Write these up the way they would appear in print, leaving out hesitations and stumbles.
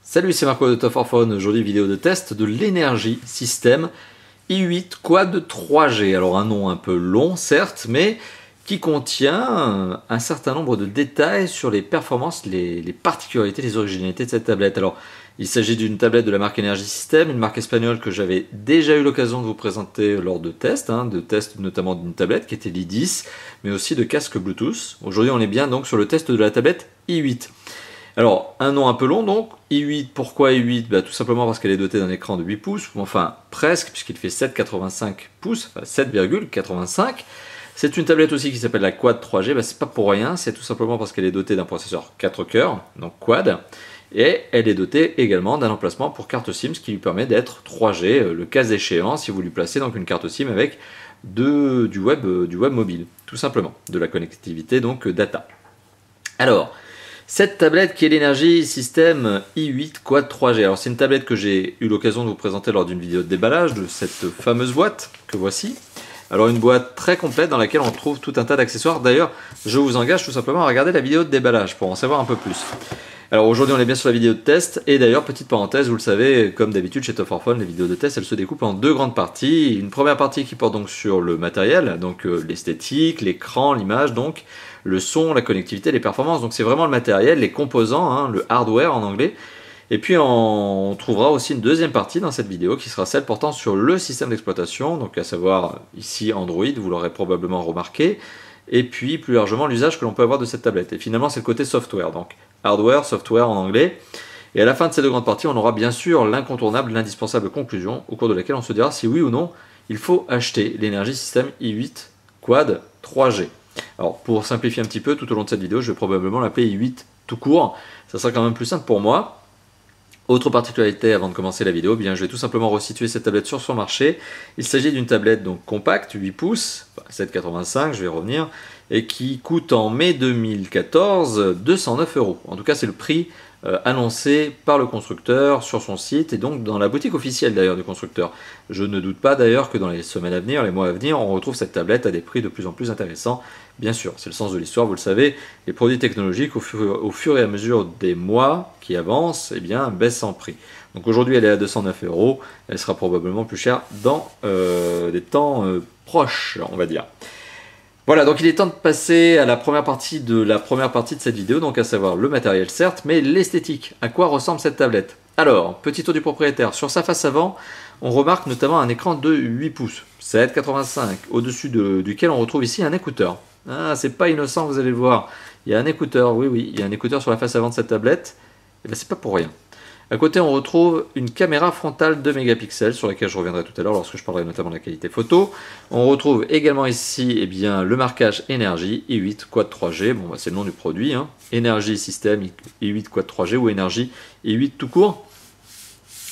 Salut, c'est Marco de Top 4 Phone. Aujourd'hui, vidéo de test de l'Energy System i8 Quad 3G. Alors, un nom un peu long, certes, mais qui contient un certain nombre de détails sur les performances, les particularités, les originalités de cette tablette. Alors, il s'agit d'une tablette de la marque Energy System, une marque espagnole que j'avais déjà eu l'occasion de vous présenter lors de tests, notamment d'une tablette qui était l'i10, mais aussi de casques Bluetooth. Aujourd'hui, on est bien donc sur le test de la tablette i8. Alors, un nom un peu long donc, i8, pourquoi i8 ? Tout simplement parce qu'elle est dotée d'un écran de 8 pouces, enfin presque, puisqu'il fait 7,85 pouces, enfin 7,85. C'est une tablette aussi qui s'appelle la Quad 3G, c'est pas pour rien, c'est tout simplement parce qu'elle est dotée d'un processeur 4 cœurs, donc Quad, et elle est dotée également d'un emplacement pour carte SIM, ce qui lui permet d'être 3G, le cas échéant, si vous lui placez donc une carte SIM avec du web mobile, tout simplement, de la connectivité donc data. Alors, cette tablette qui est l'Energy System i8 Quad 3G. Alors c'est une tablette que j'ai eu l'occasion de vous présenter lors d'une vidéo de déballage de cette fameuse boîte que voici. Alors une boîte très complète dans laquelle on trouve tout un tas d'accessoires. D'ailleurs, je vous engage tout simplement à regarder la vidéo de déballage pour en savoir un peu plus. Alors aujourd'hui on est bien sur la vidéo de test et d'ailleurs petite parenthèse, vous le savez, comme d'habitude chez Top 4 Phone, les vidéos de test elles se découpent en deux grandes parties. Une première partie qui porte donc sur le matériel, donc l'esthétique, l'écran, l'image, donc le son, la connectivité, les performances. Donc c'est vraiment le matériel, les composants, le hardware en anglais. Et puis on trouvera aussi une deuxième partie dans cette vidéo qui sera celle portant sur le système d'exploitation, donc à savoir ici Android, vous l'aurez probablement remarqué, et puis plus largement l'usage que l'on peut avoir de cette tablette. Et finalement c'est le côté software, donc hardware, software en anglais. Et à la fin de ces deux grandes parties, on aura bien sûr l'incontournable, l'indispensable conclusion, au cours de laquelle on se dira si oui ou non il faut acheter l'Energy System i8 Quad 3G. Alors pour simplifier un petit peu, tout au long de cette vidéo, je vais probablement l'appeler i8 tout court, ça sera quand même plus simple pour moi. Autre particularité avant de commencer la vidéo, je vais tout simplement resituer cette tablette sur son marché. Il s'agit d'une tablette donc compacte, 8 pouces, 7,85, je vais revenir, et qui coûte en mai 2014 209 €. En tout cas, c'est le prix annoncé par le constructeur sur son site et donc dans la boutique officielle d'ailleurs du constructeur. Je ne doute pas d'ailleurs que dans les semaines à venir, les mois à venir, on retrouve cette tablette à des prix de plus en plus intéressants. Bien sûr, c'est le sens de l'histoire, vous le savez, les produits technologiques au fur et à mesure des mois qui avancent, baissent en prix. Donc aujourd'hui elle est à 209 €, elle sera probablement plus chère dans des temps proches, on va dire. Voilà, donc il est temps de passer à la première partie de cette vidéo, donc à savoir le matériel certes, mais l'esthétique. À quoi ressemble cette tablette? Alors, petit tour du propriétaire. Sur sa face avant, on remarque notamment un écran de 8 pouces, 7,85, au-dessus duquel on retrouve ici un écouteur. Ah, c'est pas innocent, vous allez le voir. Il y a un écouteur, oui, il y a un écouteur sur la face avant de cette tablette. Et c'est pas pour rien. À côté, on retrouve une caméra frontale 2 mégapixels sur laquelle je reviendrai tout à l'heure lorsque je parlerai notamment de la qualité photo. On retrouve également ici le marquage Energy i8 Quad 3G. C'est le nom du produit. Energy System i8 Quad 3G ou Energy i8 tout court.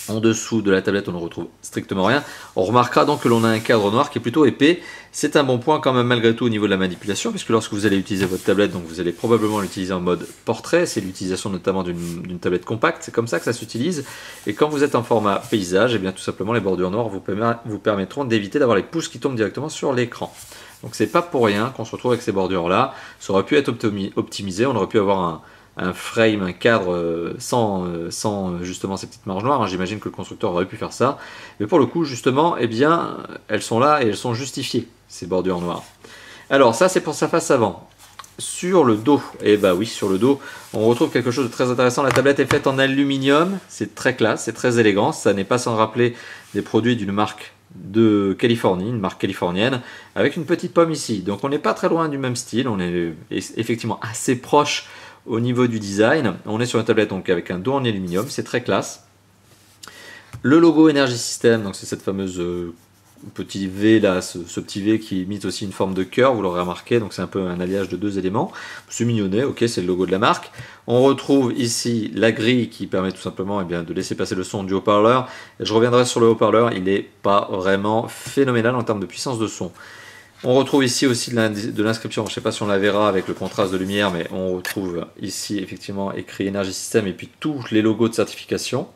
En dessous de la tablette, on ne retrouve strictement rien. On remarquera donc que l'on a un cadre noir qui est plutôt épais. C'est un bon point quand même malgré tout au niveau de la manipulation, puisque lorsque vous allez utiliser votre tablette, donc vous allez probablement l'utiliser en mode portrait. C'est l'utilisation notamment d'une tablette compacte. C'est comme ça que ça s'utilise. Et quand vous êtes en format paysage, tout simplement les bordures noires vous permettront d'éviter d'avoir les pouces qui tombent directement sur l'écran. Donc c'est pas pour rien qu'on se retrouve avec ces bordures-là. Ça aurait pu être optimisé. On aurait pu avoir un frame, un cadre sans justement ces petites marges noires. J'imagine que le constructeur aurait pu faire ça. Mais pour le coup, justement, elles sont là et elles sont justifiées, ces bordures noires. Alors ça, c'est pour sa face avant. Sur le dos, sur le dos, on retrouve quelque chose de très intéressant. La tablette est faite en aluminium. C'est très classe, c'est très élégant. Ça n'est pas sans rappeler des produits d'une marque de Californie, une marque californienne, avec une petite pomme ici. Donc on n'est pas très loin du même style. On est effectivement assez proche au niveau du design. On est sur une tablette donc avec un dos en aluminium, c'est très classe. Le logo Energy System, donc c'est cette fameuse petit V là, ce petit V qui imite aussi une forme de cœur, vous l'aurez remarqué, donc c'est un peu un alliage de deux éléments. C'est mignonnet, ok, c'est le logo de la marque. On retrouve ici la grille qui permet tout simplement de laisser passer le son du haut-parleur. Je reviendrai sur le haut-parleur, il n'est pas vraiment phénoménal en termes de puissance de son. On retrouve ici aussi de l'inscription, je ne sais pas si on la verra avec le contraste de lumière, mais on retrouve ici effectivement écrit Energy System et puis tous les logos de certification.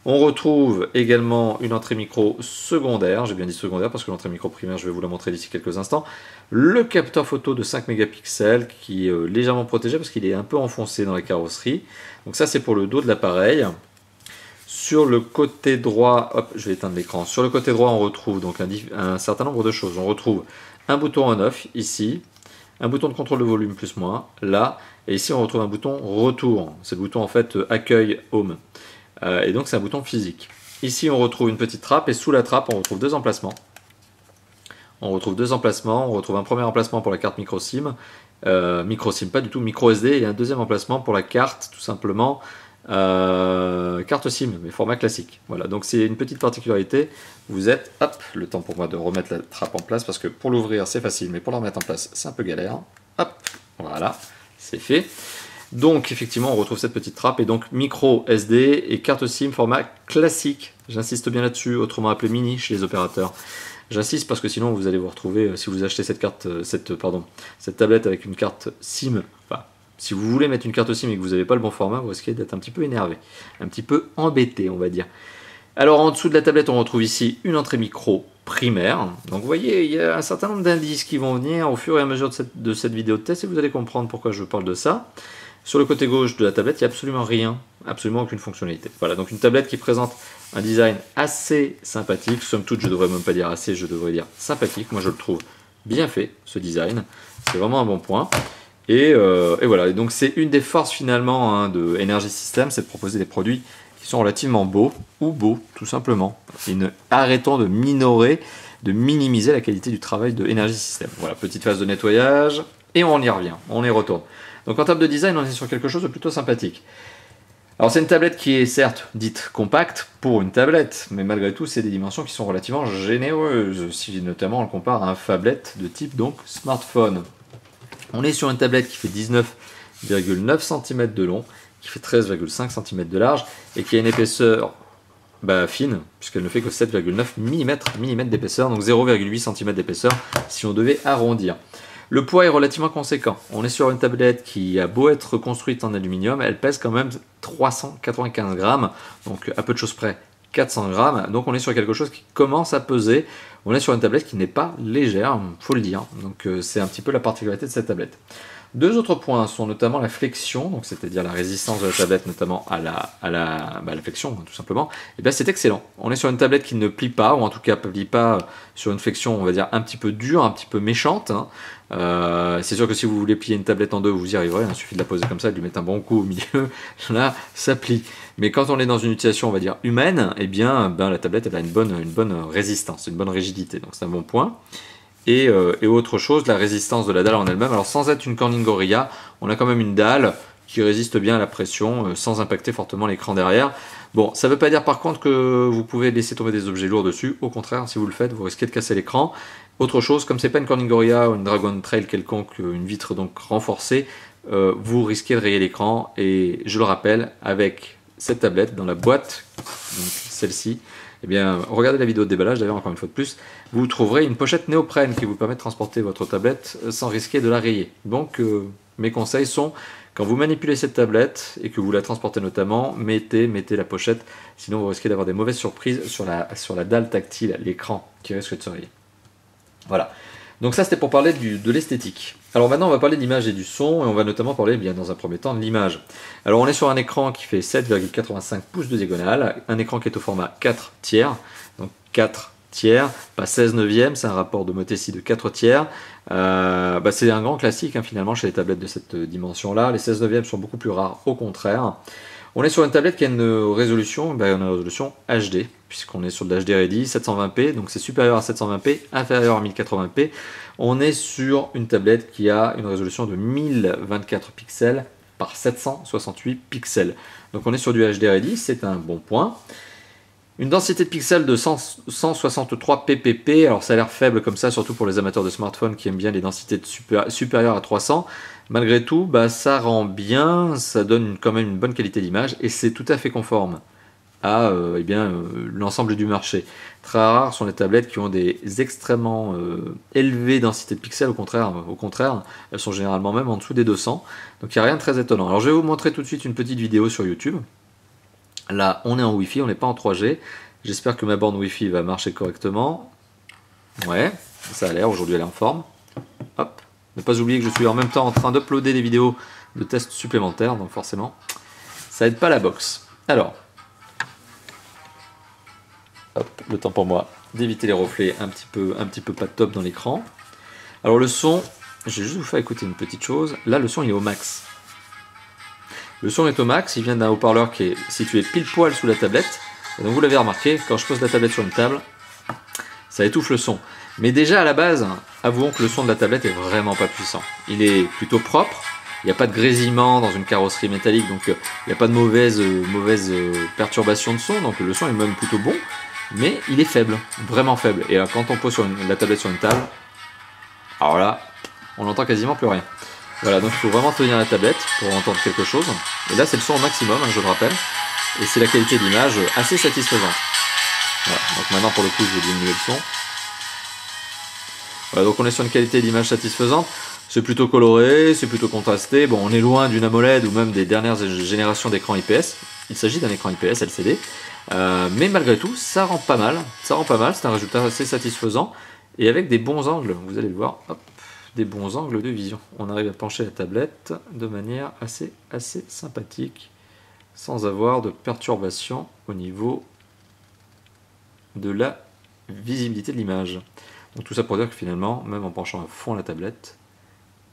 On retrouve également une entrée micro secondaire, j'ai bien dit secondaire parce que l'entrée micro primaire je vais vous la montrer d'ici quelques instants. Le capteur photo de 5 mégapixels qui est légèrement protégé parce qu'il est un peu enfoncé dans la carrosserie. Donc ça c'est pour le dos de l'appareil. Sur le côté droit, hop, je vais éteindre l'écran. Sur le côté droit, on retrouve donc un certain nombre de choses. On retrouve un bouton on-off ici, un bouton de contrôle de volume plus moins là, et ici on retrouve un bouton retour. C'est le bouton en fait accueil home. Et donc c'est un bouton physique. Ici on retrouve une petite trappe et sous la trappe on retrouve deux emplacements. On retrouve un premier emplacement pour la carte micro SIM, pas du tout, micro SD, et un deuxième emplacement pour la carte tout simplement carte SIM, mais format classique. Voilà, donc c'est une petite particularité. Vous êtes, hop, le temps pour moi de remettre la trappe en place, parce que pour l'ouvrir c'est facile, mais pour la remettre en place c'est un peu galère. Hop, voilà, c'est fait. Donc effectivement on retrouve cette petite trappe, et donc micro SD et carte SIM format classique. J'insiste bien là-dessus, autrement appelé mini chez les opérateurs. J'insiste parce que sinon vous allez vous retrouver, si vous achetez cette tablette avec une carte SIM, enfin, si vous voulez mettre une carte SIM et que vous n'avez pas le bon format, vous risquez d'être un petit peu énervé, un petit peu embêté, on va dire. Alors en dessous de la tablette, on retrouve ici une entrée micro primaire. Donc vous voyez, il y a un certain nombre d'indices qui vont venir au fur et à mesure de cette vidéo de test, et vous allez comprendre pourquoi je parle de ça. Sur le côté gauche de la tablette, il n'y a absolument rien, absolument aucune fonctionnalité. Voilà, donc une tablette qui présente un design assez sympathique. Somme toute, je ne devrais même pas dire assez, je devrais dire sympathique. Moi, je le trouve bien fait, ce design. C'est vraiment un bon point. Et voilà, et donc c'est une des forces finalement hein, de Energy System, c'est de proposer des produits qui sont relativement beaux, ou beaux, tout simplement. Et arrêtons de minorer, de minimiser la qualité du travail de Energy System. Voilà, petite phase de nettoyage, et on y revient, on y retourne. Donc en termes de design, on est sur quelque chose de plutôt sympathique. Alors c'est une tablette qui est certes dite compacte pour une tablette, mais malgré tout c'est des dimensions qui sont relativement généreuses, si notamment on le compare à un phablet de type donc smartphone. On est sur une tablette qui fait 19,9 cm de long, qui fait 13,5 cm de large, et qui a une épaisseur fine, puisqu'elle ne fait que 7,9 mm d'épaisseur, donc 0,8 cm d'épaisseur si on devait arrondir. Le poids est relativement conséquent. On est sur une tablette qui a beau être construite en aluminium, elle pèse quand même 395 grammes, donc à peu de choses près 400 grammes. Donc on est sur quelque chose qui commence à peser. On est sur une tablette qui n'est pas légère, il faut le dire. Donc c'est un petit peu la particularité de cette tablette. Deux autres points sont notamment la flexion, donc c'est-à-dire la résistance de la tablette, notamment à la flexion, tout simplement. Et bien c'est excellent. On est sur une tablette qui ne plie pas, ou en tout cas ne plie pas sur une flexion, on va dire, un petit peu dure, un petit peu méchante. Hein. C'est sûr que si vous voulez plier une tablette en deux, vous y arriverez. Il suffit de la poser comme ça, de lui mettre un bon coup au milieu. Là, ça plie. Mais quand on est dans une utilisation, on va dire, humaine, eh bien, la tablette elle a une bonne résistance, une bonne rigidité. Donc c'est un bon point. Et autre chose, la résistance de la dalle en elle-même. Alors sans être une Corning Gorilla, on a quand même une dalle qui résiste bien à la pression sans impacter fortement l'écran derrière. Bon, ça ne veut pas dire par contre que vous pouvez laisser tomber des objets lourds dessus. Au contraire, si vous le faites, vous risquez de casser l'écran. Autre chose, comme c'est pas une Corning Gorilla ou une Dragon Trail quelconque, une vitre donc renforcée, vous risquez de rayer l'écran. Et je le rappelle, avec cette tablette dans la boîte, donc celle-ci, eh bien, regardez la vidéo de déballage, d'ailleurs, encore une fois de plus, vous trouverez une pochette néoprène qui vous permet de transporter votre tablette sans risquer de la rayer. Donc, mes conseils sont, quand vous manipulez cette tablette et que vous la transportez notamment, mettez la pochette, sinon vous risquez d'avoir des mauvaises surprises sur la dalle tactile, l'écran, qui risque de se rayer. Voilà. Donc ça, c'était pour parler de l'esthétique. Alors maintenant, on va parler d'image et du son, et on va notamment parler, bien dans un premier temps, de l'image. Alors on est sur un écran qui fait 7,85 pouces de diagonale, un écran qui est au format 4 tiers, donc 4 tiers, pas 16 neuvièmes, c'est un rapport de Motesi de 4 tiers. C'est un grand classique hein, finalement chez les tablettes de cette dimension-là. Les 16 neuvièmes sont beaucoup plus rares, au contraire. On est sur une tablette qui a une résolution HD, puisqu'on est sur de l'HD Ready, 720p, donc c'est supérieur à 720p, inférieur à 1080p. On est sur une tablette qui a une résolution de 1024 pixels par 768 pixels. Donc on est sur du HD Ready, c'est un bon point. Une densité de pixels de 163 ppp, alors ça a l'air faible comme ça, surtout pour les amateurs de smartphones qui aiment bien les densités supérieures à 300. Malgré tout, ça rend bien, ça donne quand même une bonne qualité d'image et c'est tout à fait conforme à l'ensemble du marché. Très rares sont les tablettes qui ont des extrêmement élevées densités de pixels, au contraire, elles sont généralement même en dessous des 200, donc il n'y a rien de très étonnant. Alors je vais vous montrer tout de suite une petite vidéo sur YouTube. Là, on est en Wi-Fi, on n'est pas en 3G. J'espère que ma borne Wi-Fi va marcher correctement. Ouais, ça a l'air, aujourd'hui elle est en forme. Hop, ne pas oublier que je suis en même temps en train d'uploader des vidéos de tests supplémentaires, donc forcément, ça aide pas la box. Alors, Hop, le temps pour moi d'éviter les reflets un petit peu pas top dans l'écran. Alors le son, je vais juste vous faire écouter une petite chose. Là, le son il est au max. Le son est au max, il vient d'un haut-parleur qui est situé pile poil sous la tablette. Et donc vous l'avez remarqué, quand je pose la tablette sur une table, ça étouffe le son. Mais déjà à la base, avouons que le son de la tablette est vraiment pas puissant. Il est plutôt propre, il n'y a pas de grésillement dans une carrosserie métallique, donc il n'y a pas de mauvaise perturbation de son, donc le son est même plutôt bon, mais il est faible, vraiment faible. Et là, quand on pose la tablette sur une table, alors là, on n'entend quasiment plus rien. Voilà, donc il faut vraiment tenir la tablette pour entendre quelque chose. Et là, c'est le son au maximum, hein, je le rappelle, et c'est la qualité d'image assez satisfaisante. Voilà, donc maintenant pour le coup, je vais diminuer le son. Voilà, donc on est sur une qualité d'image satisfaisante. C'est plutôt coloré, c'est plutôt contrasté. Bon, on est loin d'une AMOLED ou même des dernières générations d'écrans IPS. Il s'agit d'un écran IPS LCD. Mais malgré tout, ça rend pas mal. Ça rend pas mal, c'est un résultat assez satisfaisant. Et avec des bons angles, vous allez le voir, hop, des bons angles de vision. On arrive à pencher la tablette de manière assez sympathique, sans avoir de perturbation au niveau de la visibilité de l'image. Donc tout ça pour dire que finalement, même en penchant à fond la tablette,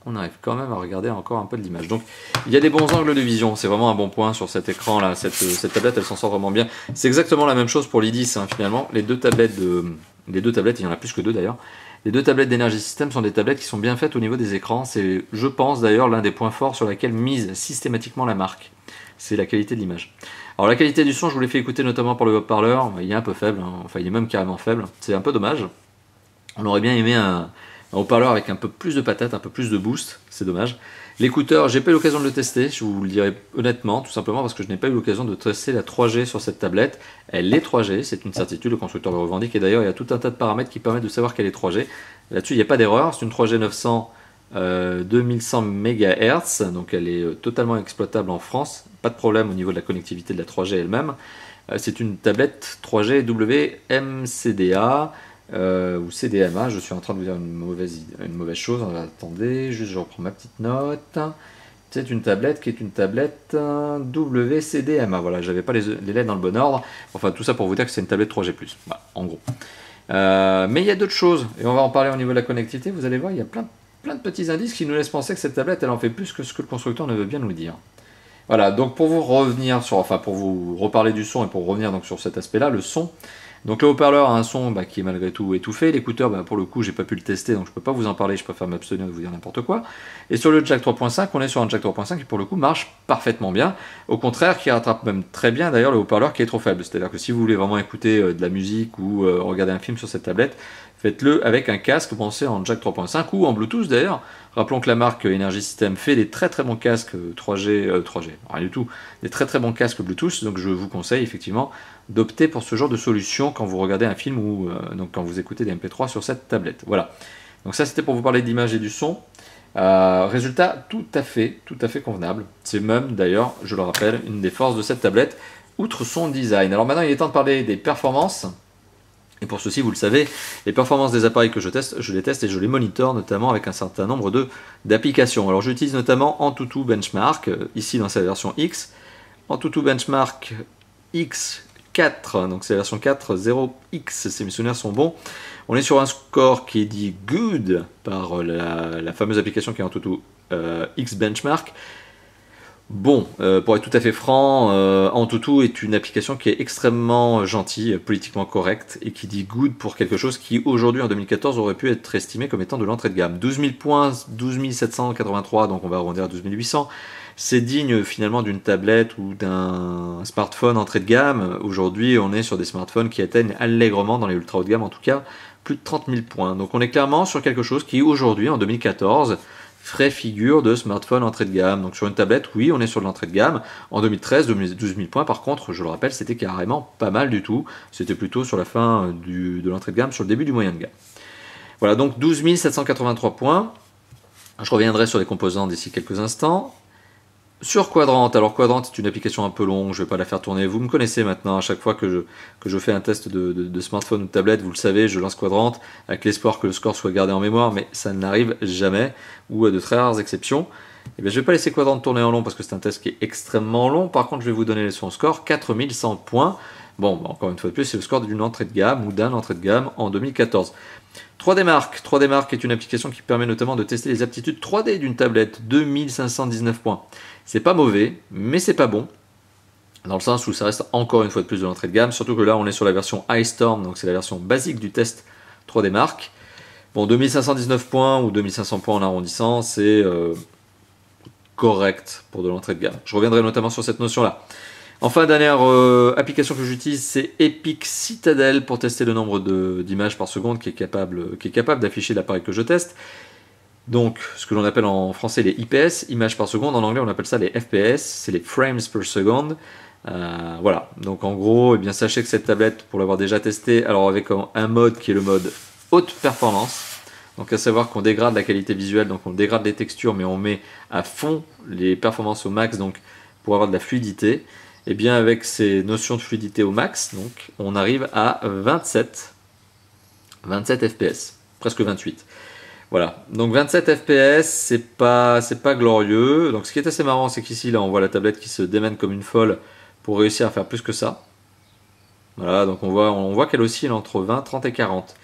on arrive quand même à regarder encore un peu de l'image. Donc il y a des bons angles de vision, c'est vraiment un bon point sur cet écran là, cette tablette elle s'en sort vraiment bien. C'est exactement la même chose pour l'I10 hein, finalement, les deux tablettes, il y en a plus que deux d'ailleurs, les deux tablettes d'Energy System sont des tablettes qui sont bien faites au niveau des écrans, c'est je pense d'ailleurs l'un des points forts sur lesquels mise systématiquement la marque, c'est la qualité de l'image. Alors la qualité du son, je vous l'ai fait écouter notamment par le haut-parleur, il est un peu faible, hein, enfin il est même carrément faible, c'est un peu dommage. On aurait bien aimé un haut-parleur avec un peu plus de patate, un peu plus de boost, c'est dommage. L'écouteur, j'ai pas eu l'occasion de le tester, je vous le dirai honnêtement, tout simplement parce que je n'ai pas eu l'occasion de tester la 3G sur cette tablette. Elle est 3G, c'est une certitude, le constructeur le revendique, et d'ailleurs il y a tout un tas de paramètres qui permettent de savoir qu'elle est 3G. Là-dessus il n'y a pas d'erreur, c'est une 3G 900 2100 MHz, donc elle est totalement exploitable en France, pas de problème au niveau de la connectivité de la 3G elle-même. C'est une tablette 3G WMCDA, ou CDMA, je suis en train de vous dire une mauvaise chose, attendez, juste je reprends ma petite note. C'est une tablette qui est une tablette WCDMA, voilà, j'avais pas les lettres dans le bon ordre, enfin tout ça pour vous dire que c'est une tablette 3G+, voilà, en gros. Mais il y a d'autres choses, et on va en parler au niveau de la connectivité, vous allez voir, il y a plein de petits indices qui nous laissent penser que cette tablette, elle en fait plus que ce que le constructeur ne veut bien nous dire. Voilà, donc pour vous revenir sur, enfin pour vous reparler du son et pour revenir donc sur cet aspect-là, le son. Donc le haut-parleur a un son qui est malgré tout étouffé, l'écouteur pour le coup j'ai pas pu le tester donc je peux pas vous en parler, je préfère m'abstenir de vous dire n'importe quoi. Et sur le jack 3.5, on est sur un jack 3.5 qui pour le coup marche parfaitement bien, au contraire qui rattrape même très bien d'ailleurs le haut-parleur qui est trop faible, c'est-à-dire que si vous voulez vraiment écouter de la musique ou regarder un film sur cette tablette, faites-le avec un casque pensé en jack 3.5 ou en Bluetooth d'ailleurs. Rappelons que la marque Energy System fait des très bons casques 3G, rien du tout, des très bons casques Bluetooth, donc je vous conseille effectivement d'opter pour ce genre de solution quand vous regardez un film ou donc quand vous écoutez des MP3 sur cette tablette. Voilà, donc ça c'était pour vous parler d'image et du son. Résultat tout à fait convenable, c'est même d'ailleurs, je le rappelle, une des forces de cette tablette, outre son design. Alors maintenant il est temps de parler des performances. Et pour ceci, vous le savez, les performances des appareils que je les teste et je les monitore notamment avec un certain nombre d'applications. Alors j'utilise notamment Antutu Benchmark, ici dans sa version X. Antutu Benchmark X4, donc c'est la version 4.0X, si mes souvenirs sont bons. On est sur un score qui est dit good par la fameuse application qui est Antutu X Benchmark. Bon, pour être tout à fait franc, Antutu est une application qui est extrêmement gentille, politiquement correcte, et qui dit good pour quelque chose qui aujourd'hui en 2014 aurait pu être estimé comme étant de l'entrée de gamme. 12 000 points, 12 783, donc on va arrondir à 12 800. C'est digne finalement d'une tablette ou d'un smartphone entrée de gamme. Aujourd'hui, on est sur des smartphones qui atteignent allègrement, dans les ultra haut de gamme en tout cas, plus de 30 000 points. Donc on est clairement sur quelque chose qui aujourd'hui, en 2014, ferait figure de smartphone entrée de gamme. Donc sur une tablette, oui, on est sur de l'entrée de gamme. En 2013, 12 000 points, par contre, je le rappelle, c'était carrément pas mal du tout. C'était plutôt sur la fin de l'entrée de gamme, sur le début du moyen de gamme. Voilà, donc 12 783 points. Je reviendrai sur les composants d'ici quelques instants. Sur Quadrant, alors Quadrant est une application un peu longue, je ne vais pas la faire tourner, vous me connaissez maintenant, à chaque fois que je fais un test de smartphone ou de tablette, vous le savez, je lance Quadrant avec l'espoir que le score soit gardé en mémoire, mais ça n'arrive jamais, ou à de très rares exceptions. Et bien, je ne vais pas laisser Quadrant tourner en long parce que c'est un test qui est extrêmement long, par contre je vais vous donner son score, 4100 points. Bon, bah, encore une fois de plus, c'est le score d'une entrée de gamme ou d'un entrée de gamme en 2014. 3D Mark. 3D Mark est une application qui permet notamment de tester les aptitudes 3D d'une tablette. 2519 points. C'est pas mauvais, mais c'est pas bon. Dans le sens où ça reste encore une fois de plus de l'entrée de gamme, surtout que là on est sur la version Ice Storm, donc c'est la version basique du test 3D Mark. Bon, 2519 points ou 2500 points en arrondissant, c'est correct pour de l'entrée de gamme. Je reviendrai notamment sur cette notion-là. Enfin, dernière application que j'utilise, c'est Epic Citadel pour tester le nombre d'images par seconde qui est capable d'afficher l'appareil que je teste. Donc, ce que l'on appelle en français les IPS, images par seconde, en anglais on appelle ça les FPS, c'est les frames per second. Voilà, donc en gros, eh bien, sachez que cette tablette, pour l'avoir déjà testée, alors avec un mode qui est le mode haute performance, donc à savoir qu'on dégrade la qualité visuelle, donc on dégrade les textures, mais on met à fond les performances au max, donc pour avoir de la fluidité, et bien avec ces notions de fluidité au max, donc on arrive à 27 FPS, presque 28. Voilà, donc 27 FPS, c'est pas glorieux. Donc ce qui est assez marrant, c'est qu'ici, là, on voit la tablette qui se démène comme une folle pour réussir à faire plus que ça. Voilà, donc on voit qu'elle oscille entre 20, 30 et 40.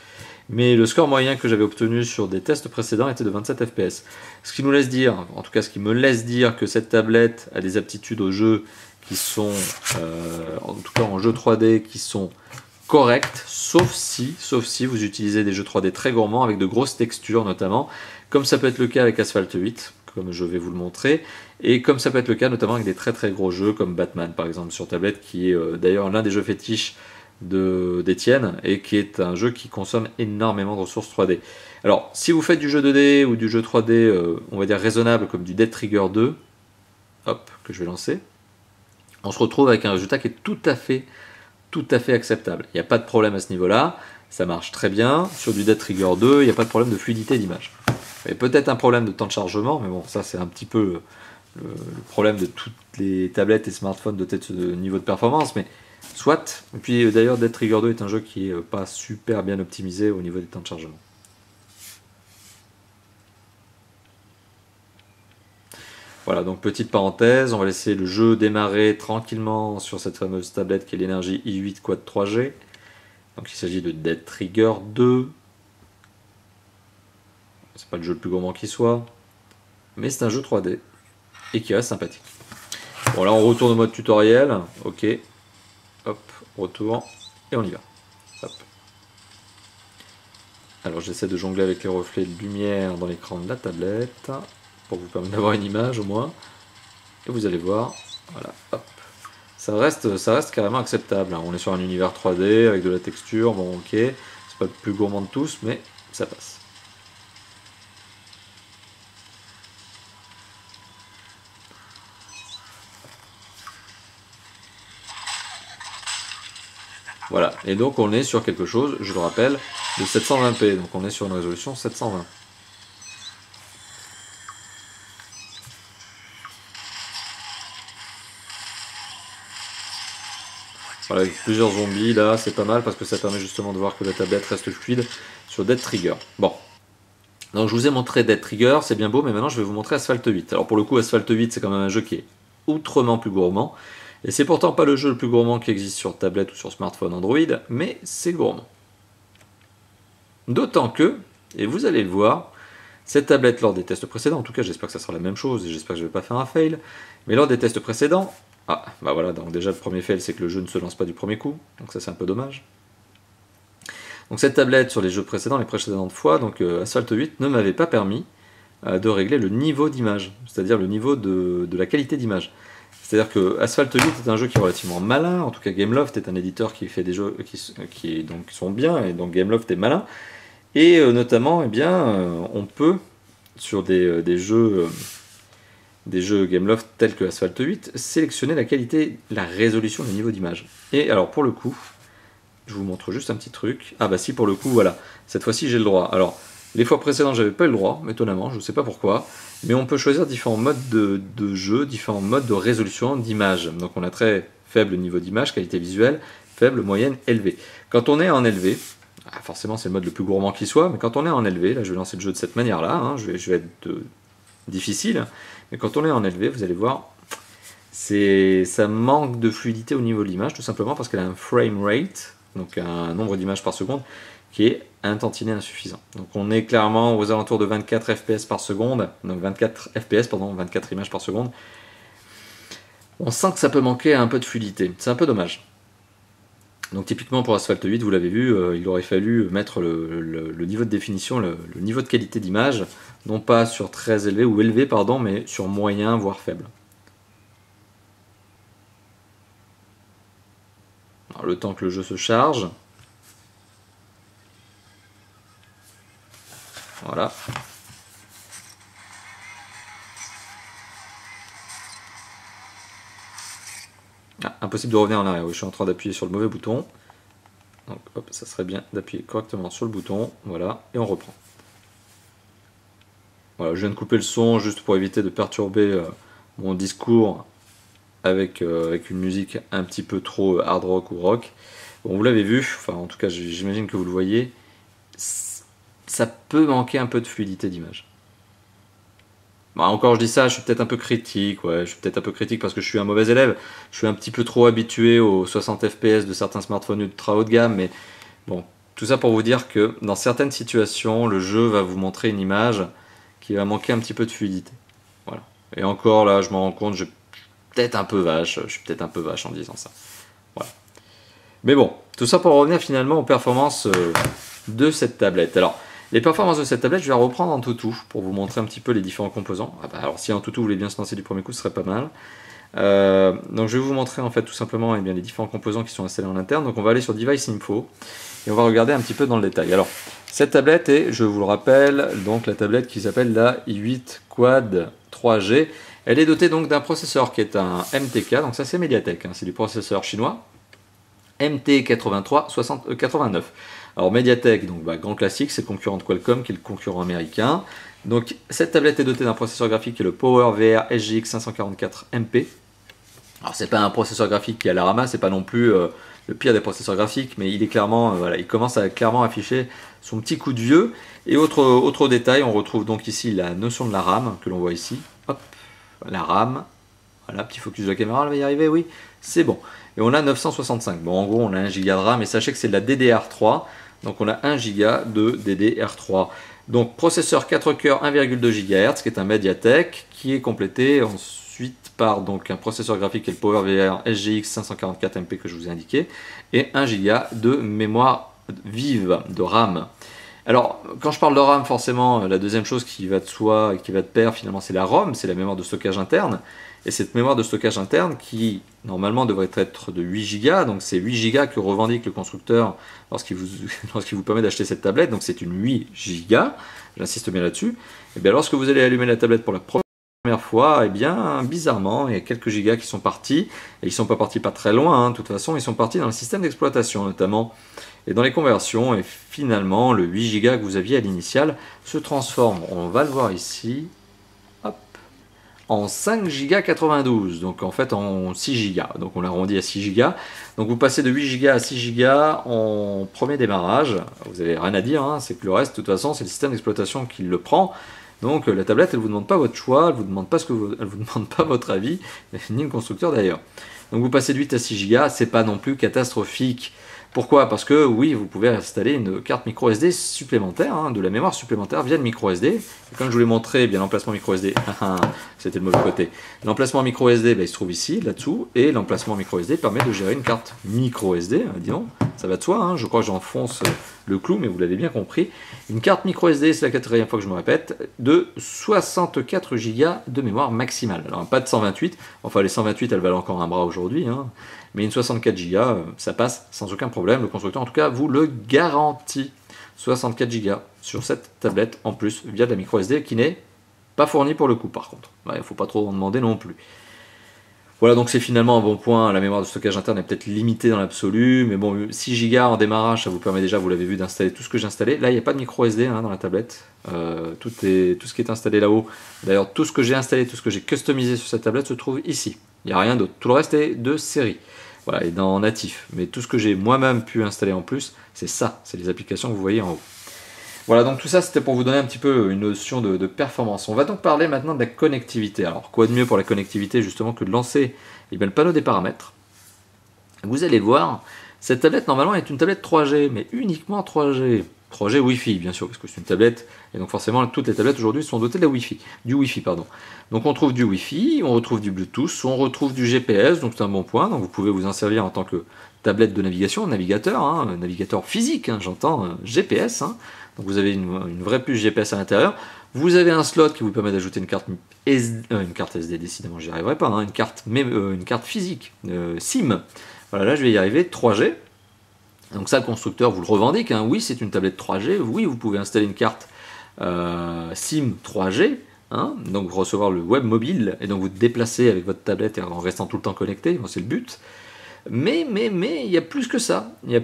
Mais le score moyen que j'avais obtenu sur des tests précédents était de 27 FPS. Ce qui nous laisse dire, en tout cas ce qui me laisse dire que cette tablette a des aptitudes au jeu qui sont, en tout cas en jeu 3D, qui sont correctes, sauf si vous utilisez des jeux 3D très gourmands avec de grosses textures notamment, comme ça peut être le cas avec Asphalt 8, comme je vais vous le montrer, et comme ça peut être le cas notamment avec des très très gros jeux comme Batman par exemple sur tablette, qui est d'ailleurs l'un des jeux fétiches d'Etienne, et qui est un jeu qui consomme énormément de ressources 3D. Alors si vous faites du jeu 2D ou du jeu 3D on va dire raisonnable comme du Dead Trigger 2, hop, que je vais lancer, on se retrouve avec un résultat qui est tout à fait acceptable. Il n'y a pas de problème à ce niveau-là, ça marche très bien. Sur du Dead Trigger 2, il n'y a pas de problème de fluidité d'image. Il y a peut-être un problème de temps de chargement, mais bon, ça c'est un petit peu le problème de toutes les tablettes et smartphones de ce niveau de performance, mais soit. Et puis d'ailleurs, Dead Trigger 2 est un jeu qui n'est pas super bien optimisé au niveau des temps de chargement. Voilà, donc petite parenthèse, on va laisser le jeu démarrer tranquillement sur cette fameuse tablette qui est l'Energy i8 Quad 3G. Donc il s'agit de Dead Trigger 2. C'est pas le jeu le plus gourmand qui soit, mais c'est un jeu 3D et qui reste sympathique. Bon, là on retourne au mode tutoriel, ok, hop, retour, et on y va. Hop. Alors j'essaie de jongler avec les reflets de lumière dans l'écran de la tablette, pour vous permettre d'avoir une image au moins, et vous allez voir, voilà, hop, ça reste carrément acceptable, hein. On est sur un univers 3D avec de la texture, bon ok, c'est pas le plus gourmand de tous, mais ça passe. Voilà, et donc on est sur quelque chose, je le rappelle, de 720p, donc on est sur une résolution 720. Voilà, avec plusieurs zombies, là, c'est pas mal parce que ça permet justement de voir que la tablette reste fluide sur Dead Trigger. Bon, donc je vous ai montré Dead Trigger, c'est bien beau, mais maintenant je vais vous montrer Asphalt 8. Alors pour le coup, Asphalt 8, c'est quand même un jeu qui est outrement plus gourmand, et c'est pourtant pas le jeu le plus gourmand qui existe sur tablette ou sur smartphone Android, mais c'est gourmand. D'autant que, et vous allez le voir, cette tablette lors des tests précédents, en tout cas j'espère que ça sera la même chose, et j'espère que je ne vais pas faire un fail, mais lors des tests précédents, ah, bah voilà, donc déjà le premier fail c'est que le jeu ne se lance pas du premier coup, donc ça c'est un peu dommage. Donc cette tablette sur les jeux précédents, les précédentes fois, donc Asphalt 8 ne m'avait pas permis de régler le niveau d'image, c'est-à-dire le niveau de la qualité d'image. C'est-à-dire que Asphalt 8 est un jeu qui est relativement malin, en tout cas Gameloft est un éditeur qui fait des jeux qui sont bien, et donc Gameloft est malin, et notamment, eh bien, on peut, sur des jeux Gameloft tels que Asphalt 8, sélectionner la qualité, la résolution du niveau d'image. Et alors pour le coup, je vous montre juste un petit truc. Ah bah si, pour le coup, voilà, cette fois-ci j'ai le droit. Alors, les fois précédentes, j'avais pas eu le droit, étonnamment, je ne sais pas pourquoi, mais on peut choisir différents modes de jeu, différents modes de résolution d'image. Donc on a très faible niveau d'image, qualité visuelle, faible, moyenne, élevée. Quand on est en élevé, forcément c'est le mode le plus gourmand qui soit, mais quand on est en élevé, là je vais lancer le jeu de cette manière-là, hein, je vais être difficile, mais quand on est en élevé, vous allez voir, ça manque de fluidité au niveau de l'image, tout simplement parce qu'elle a un frame rate, donc un nombre d'images par seconde, qui est un tantinet insuffisant. Donc on est clairement aux alentours de 24 fps par seconde, donc 24 fps, pardon, 24 images par seconde. On sent que ça peut manquer un peu de fluidité, c'est un peu dommage. Donc typiquement pour Asphalt 8, vous l'avez vu, il aurait fallu mettre le niveau de définition, le niveau de qualité d'image, non pas sur très élevé, ou élevé, pardon, mais sur moyen, voire faible. Alors, le temps que le jeu se charge. Voilà. Ah, impossible de revenir en arrière, oui, je suis en train d'appuyer sur le mauvais bouton. Donc hop, ça serait bien d'appuyer correctement sur le bouton, voilà, et on reprend. Voilà, je viens de couper le son juste pour éviter de perturber mon discours avec une musique un petit peu trop hard rock ou rock. Bon, vous l'avez vu, enfin en tout cas j'imagine que vous le voyez, ça peut manquer un peu de fluidité d'image. Bah, encore je dis ça, je suis peut-être un peu critique, ouais, je suis peut-être un peu critique parce que je suis un mauvais élève, je suis un petit peu trop habitué aux 60 fps de certains smartphones ultra haut de gamme, mais bon, tout ça pour vous dire que dans certaines situations, le jeu va vous montrer une image qui va manquer un petit peu de fluidité. Voilà. Et encore là, je me rends compte, je suis peut-être un peu vache en disant ça. Voilà. Mais bon, tout ça pour revenir finalement aux performances de cette tablette. Alors, les performances de cette tablette, je vais la reprendre en toutou pour vous montrer un petit peu les différents composants. Ah bah, alors si en toutou vous voulez bien se lancer du premier coup, ce serait pas mal. Donc je vais vous montrer en fait tout simplement eh bien, les différents composants qui sont installés en interne. Donc on va aller sur Device Info et on va regarder un petit peu dans le détail. Alors cette tablette est, je vous le rappelle, donc la tablette qui s'appelle la i8 Quad 3G. Elle est dotée donc d'un processeur qui est un MTK, donc ça c'est Mediatek, hein, c'est du processeur chinois. MT83 89. Alors Mediatek, donc grand classique, c'est le concurrent de Qualcomm qui est le concurrent américain. Donc cette tablette est dotée d'un processeur graphique qui est le PowerVR SGX 544 MP. Alors c'est pas un processeur graphique qui est à la ramasse, c'est pas non plus le pire des processeurs graphiques, mais il est clairement, voilà, il commence à clairement afficher son petit coup de vieux. Et autre détail, on retrouve donc ici la notion de la RAM que l'on voit ici. Hop, la RAM. Voilà, petit focus de la caméra, elle va y arriver, oui, c'est bon. Et on a 965. Bon, en gros, on a 1 Go de RAM, et sachez que c'est de la DDR3. Donc on a 1 Go de DDR3. Donc processeur 4 cœurs 1,2 GHz, qui est un Mediatek, qui est complété ensuite par donc un processeur graphique qui est le PowerVR SGX 544 MP que je vous ai indiqué, et 1 Go de mémoire vive, de RAM. Alors, quand je parle de RAM, forcément, la deuxième chose qui va de soi et qui va de pair, finalement, c'est la ROM, c'est la mémoire de stockage interne. Et cette mémoire de stockage interne, qui normalement devrait être de 8 Go, donc c'est 8 Go que revendique le constructeur lorsqu'il vous permet d'acheter cette tablette, donc c'est une 8 Go, j'insiste bien là-dessus. Et bien lorsque vous allez allumer la tablette pour la première fois, et bien bizarrement, il y a quelques gigas qui sont partis, et ils ne sont pas partis pas très loin, hein, de toute façon, ils sont partis dans le système d'exploitation notamment, et dans les conversions, et finalement, le 8 Go que vous aviez à l'initial se transforme, on va le voir ici, en 5 Go 92, donc en fait en 6 Go, donc on l'arrondit à 6 Go. Donc vous passez de 8 Go à 6 Go en premier démarrage, vous n'avez rien à dire, hein, c'est que le reste, de toute façon, c'est le système d'exploitation qui le prend. Donc la tablette, elle ne vous demande pas votre choix, elle ne vous demande pas votre avis, ni le constructeur d'ailleurs. Donc vous passez de 8 à 6 Go, c'est pas non plus catastrophique. Pourquoi? Parce que oui, vous pouvez installer une carte micro SD supplémentaire, hein, de la mémoire supplémentaire via le micro SD. Et comme je vous l'ai montré, eh bien l'emplacement micro SD, c'était le mauvais côté. L'emplacement micro SD, il se trouve ici, là-dessous, et l'emplacement micro SD permet de gérer une carte micro SD, disons, ça va de soi, hein, je crois que j'enfonce le clou, mais vous l'avez bien compris. Une carte micro SD, c'est la quatrième fois que je me répète, de 64 Go de mémoire maximale. Alors pas de 128, enfin les 128 elles valent encore un bras aujourd'hui, hein, mais une 64 Go, ça passe sans aucun problème, le constructeur en tout cas vous le garantit. 64 Go sur cette tablette en plus via de la micro SD qui n'est pas fournie pour le coup par contre. Il ne faut pas trop en demander non plus. Voilà, donc c'est finalement un bon point, la mémoire de stockage interne est peut-être limitée dans l'absolu, mais bon, 6 Go en démarrage, ça vous permet déjà, vous l'avez vu, d'installer tout ce que j'ai installé. Là, il n'y a pas de micro SD hein, dans la tablette, tout ce qui est installé là-haut. D'ailleurs, tout ce que j'ai installé, tout ce que j'ai customisé sur cette tablette se trouve ici. Il n'y a rien d'autre, tout le reste est de série. Voilà, et dans natif. Mais tout ce que j'ai moi-même pu installer en plus, c'est ça, c'est les applications que vous voyez en haut. Voilà, donc tout ça c'était pour vous donner un petit peu une notion de performance. On va donc parler maintenant de la connectivité. Alors quoi de mieux pour la connectivité justement que de lancer le panneau des paramètres. Vous allez voir, cette tablette normalement est une tablette 3G, mais uniquement 3G. 3G Wi-Fi bien sûr, parce que c'est une tablette, et donc forcément toutes les tablettes aujourd'hui sont dotées de la Wi-Fi, du Wi-Fi pardon. Donc on trouve du Wi-Fi, on retrouve du Bluetooth, on retrouve du GPS, donc c'est un bon point, donc vous pouvez vous en servir en tant que tablette de navigation, navigateur, hein, navigateur physique, hein, j'entends GPS, hein. Donc vous avez une vraie puce GPS à l'intérieur, vous avez un slot qui vous permet d'ajouter une carte SD, décidément j'y arriverai pas, hein, une carte physique, SIM, voilà là je vais y arriver, 3G. Donc ça, le constructeur vous le revendique, hein. Oui, c'est une tablette 3G, oui, vous pouvez installer une carte SIM 3G, hein, donc recevoir le web mobile, et donc vous déplacer avec votre tablette en restant tout le temps connecté, c'est le but. Mais, il y a plus que ça, bien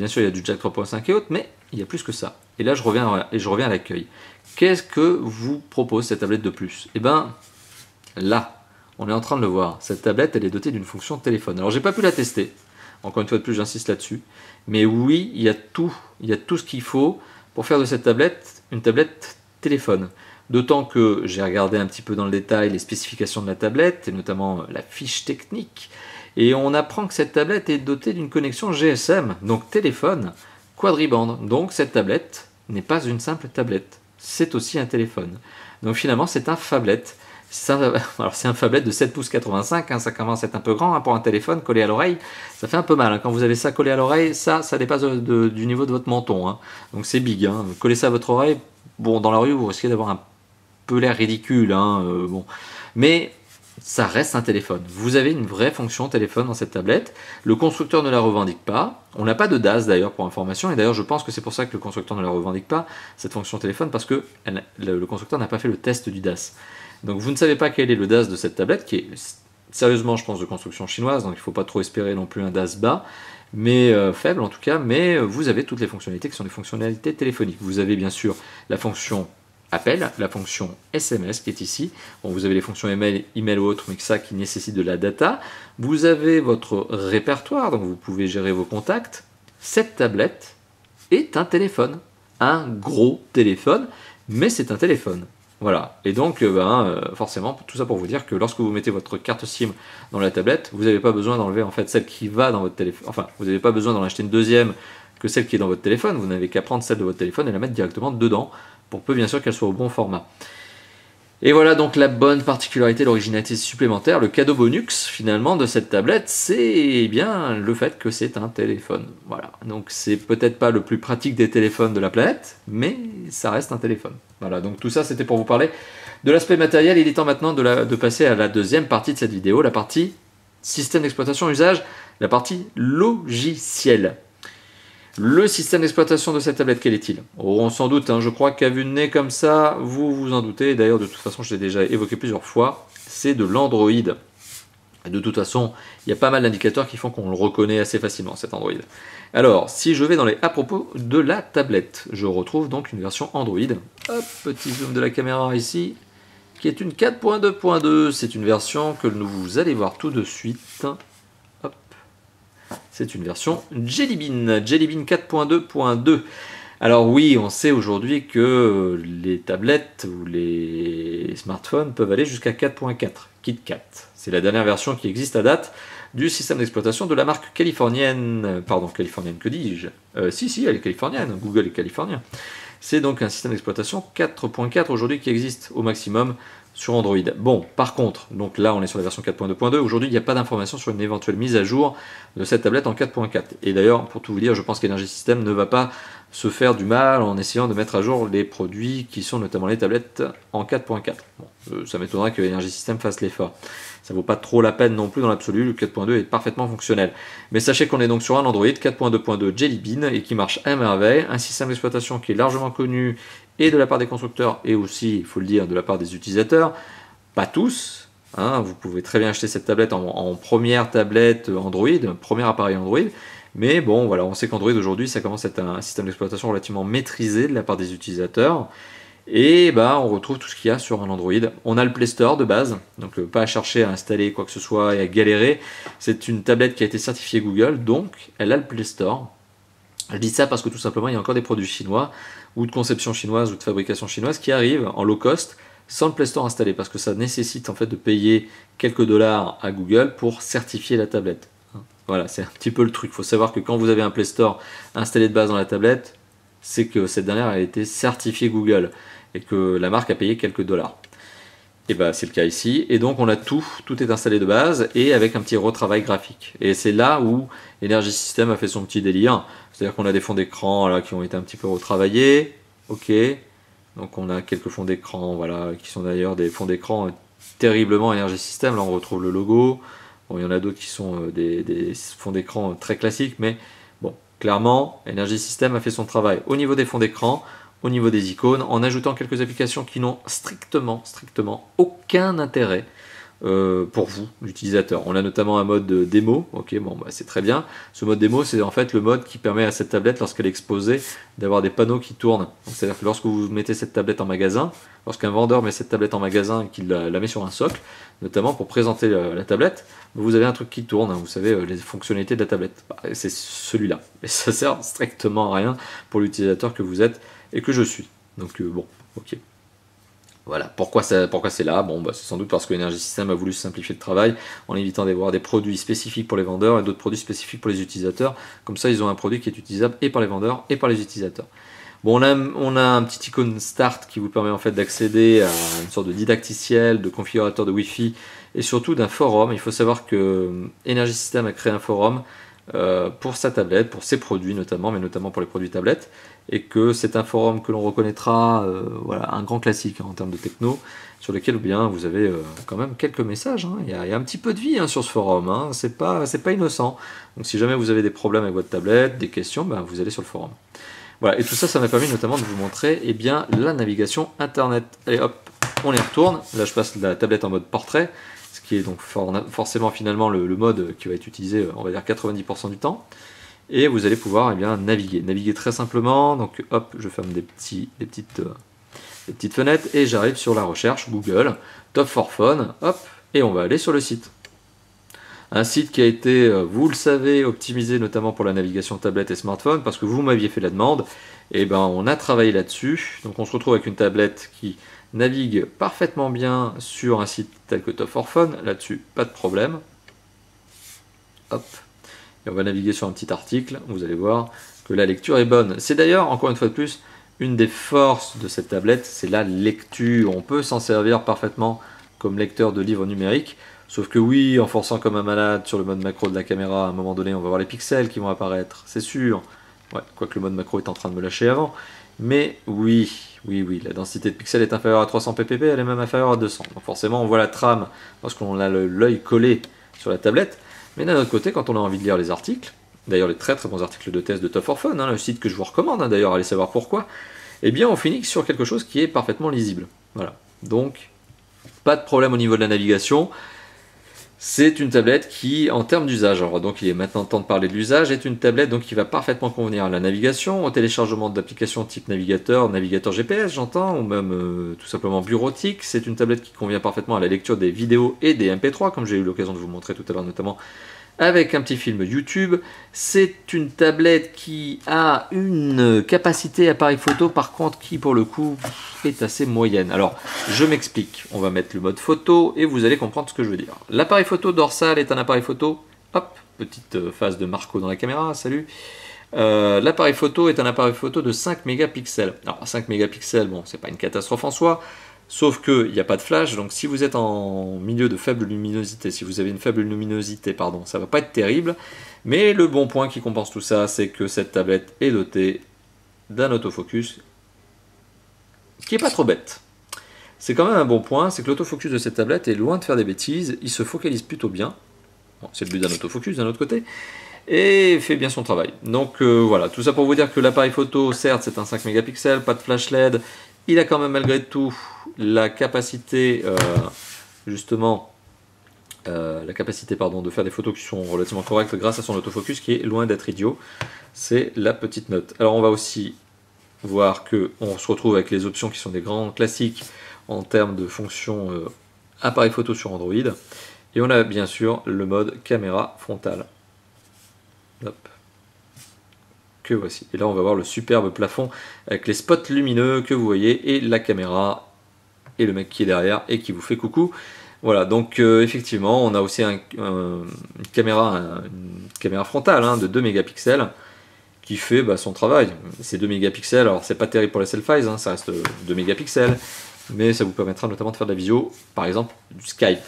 sûr il y a du jack 3.5 et autres, mais il y a plus que ça. Et là je reviens à l'accueil. Qu'est-ce que vous propose cette tablette de plus? Eh bien, là, on est en train de le voir, cette tablette elle est dotée d'une fonction téléphone. Alors j'ai pas pu la tester, encore une fois de plus, j'insiste là-dessus. Mais oui, il y a tout ce qu'il faut pour faire de cette tablette une tablette téléphone. D'autant que j'ai regardé un petit peu dans le détail les spécifications de la tablette, et notamment la fiche technique. Et on apprend que cette tablette est dotée d'une connexion GSM, donc téléphone quadribande. Donc cette tablette n'est pas une simple tablette, c'est aussi un téléphone. Donc finalement, c'est un phablet. Alors c'est un phablet de 7 pouces 85, hein, ça commence à être un peu grand, hein, pour un téléphone collé à l'oreille, ça fait un peu mal, hein. Quand vous avez ça collé à l'oreille, ça dépasse du niveau de votre menton, hein. Donc c'est big, hein. Collez ça à votre oreille, bon dans la rue vous risquez d'avoir un peu l'air ridicule, hein, bon. Mais ça reste un téléphone, vous avez une vraie fonction téléphone dans cette tablette, le constructeur ne la revendique pas, on n'a pas de DAS d'ailleurs pour information, et d'ailleurs je pense que c'est pour ça que le constructeur ne la revendique pas, cette fonction téléphone, parce que le constructeur n'a pas fait le test du DAS. Donc vous ne savez pas quel est le DAS de cette tablette, qui est sérieusement je pense de construction chinoise, donc il ne faut pas trop espérer non plus un DAS bas, mais faible en tout cas, mais vous avez toutes les fonctionnalités qui sont des fonctionnalités téléphoniques. Vous avez bien sûr la fonction appel, la fonction SMS qui est ici, bon, vous avez les fonctions email ou autres, mais ça qui nécessite de la data, vous avez votre répertoire, donc vous pouvez gérer vos contacts. Cette tablette est un téléphone, un gros téléphone, mais c'est un téléphone. Voilà, et donc forcément, tout ça pour vous dire que lorsque vous mettez votre carte SIM dans la tablette, vous n'avez pas besoin d'enlever en fait celle qui va dans votre téléphone, enfin, vous n'avez pas besoin d'en acheter une deuxième que celle qui est dans votre téléphone, vous n'avez qu'à prendre celle de votre téléphone et la mettre directement dedans, pour peu bien sûr qu'elle soit au bon format. Et voilà donc la bonne particularité, l'originalité supplémentaire, le cadeau bonus finalement de cette tablette, c'est bien le fait que c'est un téléphone. Voilà, donc c'est peut-être pas le plus pratique des téléphones de la planète, mais ça reste un téléphone. Voilà, donc tout ça c'était pour vous parler de l'aspect matériel. Il est temps maintenant de passer à la deuxième partie de cette vidéo, la partie système d'exploitation usage, la partie logiciel. Le système d'exploitation de cette tablette, quel est-il? On s'en doute, hein, je crois qu'à vue de nez comme ça, vous vous en doutez. D'ailleurs, de toute façon, je l'ai déjà évoqué plusieurs fois, c'est de l'Android. De toute façon, il y a pas mal d'indicateurs qui font qu'on le reconnaît assez facilement, cet Android. Alors, si je vais dans les à propos de la tablette, je retrouve donc une version Android. Hop, petit zoom de la caméra ici, qui est une 4.2.2. C'est une version que vous allez voir tout de suite. C'est une version Jelly Bean 4.2.2. Alors oui, on sait aujourd'hui que les tablettes ou les smartphones peuvent aller jusqu'à 4.4, KitKat. C'est la dernière version qui existe à date du système d'exploitation de la marque californienne. Pardon, californienne, que dis-je? Si, elle est californienne, Google est californien. C'est donc un système d'exploitation 4.4 aujourd'hui qui existe au maximum sur Android. Bon, par contre, donc là on est sur la version 4.2.2, aujourd'hui il n'y a pas d'information sur une éventuelle mise à jour de cette tablette en 4.4. Et d'ailleurs, pour tout vous dire, je pense qu'Energy System ne va pas se faire du mal en essayant de mettre à jour les produits qui sont notamment les tablettes en 4.4. Bon, ça m'étonnerait que Energy System fasse l'effort. Ça vaut pas trop la peine non plus dans l'absolu, le 4.2 est parfaitement fonctionnel. Mais sachez qu'on est donc sur un Android 4.2.2 Jelly Bean et qui marche à merveille, un système d'exploitation qui est largement connu et de la part des constructeurs et aussi, il faut le dire, de la part des utilisateurs. Pas tous, hein, vous pouvez très bien acheter cette tablette en première tablette Android, premier appareil Android. Mais bon, voilà, on sait qu'Android aujourd'hui, ça commence à être un système d'exploitation relativement maîtrisé de la part des utilisateurs. Et bah, on retrouve tout ce qu'il y a sur un Android. On a le Play Store de base, donc pas à chercher à installer quoi que ce soit et à galérer. C'est une tablette qui a été certifiée Google, donc elle a le Play Store. Je dis ça parce que tout simplement il y a encore des produits chinois ou de conception chinoise ou de fabrication chinoise qui arrivent en low cost sans le Play Store installé, parce que ça nécessite en fait de payer quelques dollars à Google pour certifier la tablette. Voilà, c'est un petit peu le truc. Il faut savoir que quand vous avez un Play Store installé de base dans la tablette, c'est que cette dernière a été certifiée Google et que la marque a payé quelques dollars. Et bah c'est le cas ici, et donc on a tout est installé de base et avec un petit retravail graphique. Et c'est là où Energy System a fait son petit délire, c'est-à-dire qu'on a des fonds d'écran là qui ont été un petit peu retravaillés, ok, donc on a quelques fonds d'écran, voilà, qui sont d'ailleurs des fonds d'écran terriblement Energy System, là on retrouve le logo, bon il y en a d'autres qui sont des fonds d'écran très classiques, mais bon, clairement Energy System a fait son travail au niveau des fonds d'écran, au niveau des icônes, en ajoutant quelques applications qui n'ont strictement aucun intérêt pour vous, l'utilisateur. On a notamment un mode de démo, ok, bon, bah, c'est très bien. Ce mode démo, c'est en fait le mode qui permet à cette tablette, lorsqu'elle est exposée, d'avoir des panneaux qui tournent. C'est-à-dire que lorsque vous mettez cette tablette en magasin, lorsqu'un vendeur met cette tablette en magasin et qu'il la met sur un socle, notamment pour présenter la tablette, vous avez un truc qui tourne, hein, vous savez, les fonctionnalités de la tablette. Bah, c'est celui-là. Et ça sert strictement à rien pour l'utilisateur que vous êtes et que je suis. Donc bon, ok. Voilà, pourquoi c'est là? Bon, bah, c'est sans doute parce que Energy System a voulu simplifier le travail en évitant d'avoir des produits spécifiques pour les vendeurs et d'autres produits spécifiques pour les utilisateurs. Comme ça, ils ont un produit qui est utilisable et par les vendeurs et par les utilisateurs. Bon, on a un petit icône Start qui vous permet en fait d'accéder à une sorte de didacticiel, de configurateur de Wi-Fi et surtout d'un forum. Il faut savoir que Energy System a créé un forum pour sa tablette, pour ses produits notamment, mais notamment pour les produits tablettes, et que c'est un forum que l'on reconnaîtra, voilà, un grand classique hein, en termes de techno, sur lequel bien vous avez quand même quelques messages. Hein. Il y a un petit peu de vie hein, sur ce forum, hein. C'est pas innocent. Donc si jamais vous avez des problèmes avec votre tablette, des questions, ben, vous allez sur le forum. Voilà, et tout ça, ça m'a permis notamment de vous montrer eh bien, la navigation internet. Allez hop, on y retourne. Là je passe la tablette en mode portrait, ce qui est donc forcément finalement le mode qui va être utilisé, on va dire 90% du temps. Et vous allez pouvoir eh bien, naviguer très simplement. Donc hop, je ferme des petites fenêtres et j'arrive sur la recherche Google, Top for Phone, hop, et on va aller sur le site. Un site qui a été, vous le savez, optimisé notamment pour la navigation tablette et smartphone, parce que vous m'aviez fait la demande, et ben on a travaillé là-dessus. Donc on se retrouve avec une tablette qui navigue parfaitement bien sur un site tel que Top for Phone, là-dessus pas de problème. Hop. Et on va naviguer sur un petit article, vous allez voir que la lecture est bonne. C'est d'ailleurs, encore une fois de plus, une des forces de cette tablette, c'est la lecture. On peut s'en servir parfaitement comme lecteur de livres numériques, sauf que oui, en forçant comme un malade sur le mode macro de la caméra, à un moment donné, on va voir les pixels qui vont apparaître, c'est sûr. Ouais, quoique le mode macro est en train de me lâcher avant. Mais oui, la densité de pixels est inférieure à 300 ppb, elle est même inférieure à 200. Donc forcément, on voit la trame lorsqu'on a l'œil collé sur la tablette. Mais d'un autre côté, quand on a envie de lire les articles, d'ailleurs les très bons articles de test de Top for Phone, hein, le site que je vous recommande, hein, d'ailleurs allez savoir pourquoi, eh bien on finit sur quelque chose qui est parfaitement lisible. Voilà. Donc, pas de problème au niveau de la navigation. C'est une tablette qui, en termes d'usage, alors donc il est maintenant temps de parler de l'usage, est une tablette donc qui va parfaitement convenir à la navigation, au téléchargement d'applications type navigateur GPS j'entends, ou même tout simplement bureautique. C'est une tablette qui convient parfaitement à la lecture des vidéos et des MP3, comme j'ai eu l'occasion de vous montrer tout à l'heure notamment avec un petit film YouTube. C'est une tablette qui a une capacité appareil photo par contre qui pour le coup est assez moyenne. Alors je m'explique, on va mettre le mode photo et vous allez comprendre ce que je veux dire. L'appareil photo dorsal est un appareil photo, hop, petite phase de Marco dans la caméra, salut. L'appareil photo est un appareil photo de 5 mégapixels. Alors 5 mégapixels, bon c'est pas une catastrophe en soi, sauf qu'il n'y a pas de flash, donc si vous êtes en milieu de faible luminosité, si vous avez une faible luminosité, pardon, ça va pas être terrible. Mais le bon point qui compense tout ça, c'est que cette tablette est dotée d'un autofocus qui est pas trop bête. C'est quand même un bon point, c'est que l'autofocus de cette tablette est loin de faire des bêtises, il se focalise plutôt bien. Bon, c'est le but d'un autofocus d'un autre côté, et fait bien son travail. Donc voilà, tout ça pour vous dire que l'appareil photo, certes c'est un 5 mégapixels, pas de flash LED, il a quand même malgré tout la capacité justement de faire des photos qui sont relativement correctes grâce à son autofocus qui est loin d'être idiot. C'est la petite note. Alors on va aussi voir que on se retrouve avec les options qui sont des grands classiques en termes de fonctions appareil photo sur Android. Et on a bien sûr le mode caméra frontale. Hop. que voici. Et là on va voir le superbe plafond avec les spots lumineux que vous voyez et la caméra et le mec qui est derrière et qui vous fait coucou. Voilà, donc effectivement on a aussi une caméra frontale hein, de 2 mégapixels qui fait son travail. Ces 2 mégapixels, alors c'est pas terrible pour les selfies, hein, ça reste 2 mégapixels, mais ça vous permettra notamment de faire de la visio, par exemple du Skype.